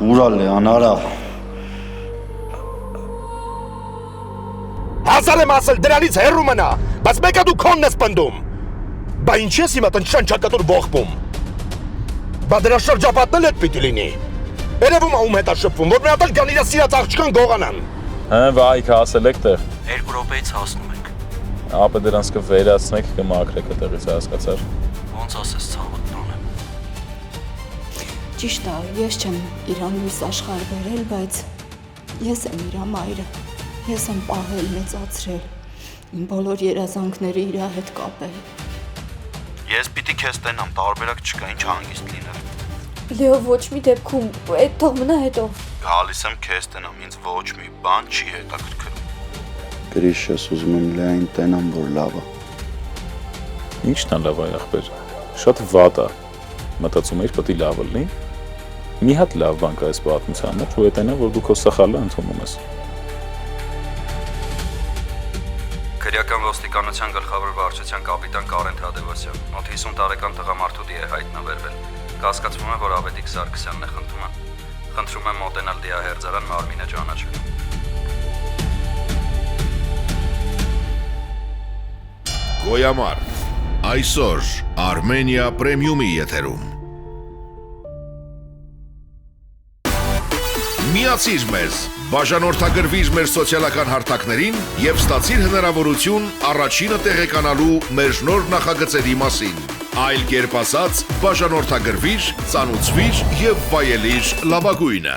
Ուրա Լեոնարա։ Հազար եմ ասել դրանից հեռու մնա, բայց մեկը դու քոնն ես պնդում։ Բա ինչ ես հիմա տնչանչակատուր ողբում։ Բա դրա շրջապատն էլ էդ պիտի լինի։ Երևում է ում հետ է շփվում, որ մի հատ էլ գան իր սիրած աղջկան գողանան։ Հա, վայք ասել եք տեղ։ 2 րոպեից հասնում ենք։ Ապա դրանց կվերացնեք, կմաքրեք այդտեղից, հասկացար։ Ոնց ասես ցավը տոնեմ։ Ճիշտ է, ես չեմ իրան լույս աշխարհ բերել, բայց ես եմ իր մայրը։ Ես եմ պահել, մեծացրել, իմ բոլոր երազանքները իր հետ կապել։ Ես պիտի քեզ տենամ, տարբերակ չկա, ինչ հանգիստ լինել։ Լեո, ոչ մի դեպքում, այդ թող մնա հետո։ Գալիս եմ քեզ տենամ, ինձ ոչ մի բան չի հետաքրքրում։ Գրիշ, ես ուզում եմ Լեային տենամ, որ լավ է։ Ինչն է լավ այ ախպեր։ Շատ վատ է։ Մտածում էիր պետք է լավ լինի։ Մի հատ լավ բան կա այս պատմության մեջ, ու այդ այնա, որ դու քո սխալը ընդունում ես։ Քրեական ոստիկանության գլխավոր վարչության կապիտան Կարեն Թադևոսյան, մոտ 50 տարեկան տղամարդու դի է հայտնաբերվել։ Կասկածվում է, որ Ավետիք Սարգսյանն է խնդրում։ Խնդրում եմ մոտենալ դիահերձարան Մարմինը ճանաչելու։ Գոյամար, այսօր Armenia Premium-ի եթերում։ Միացիր մեզ, բաժանորդագրվիր մեր սոցիալական հարթակներին և ստացիր հնարավորություն առաջինը տեղեկանալու մեր նոր նախագծերի մասին։ Այլ կերպ ասած, բաժանորդագրվիր, ծանուցվիր և վայելիր լավագույնը։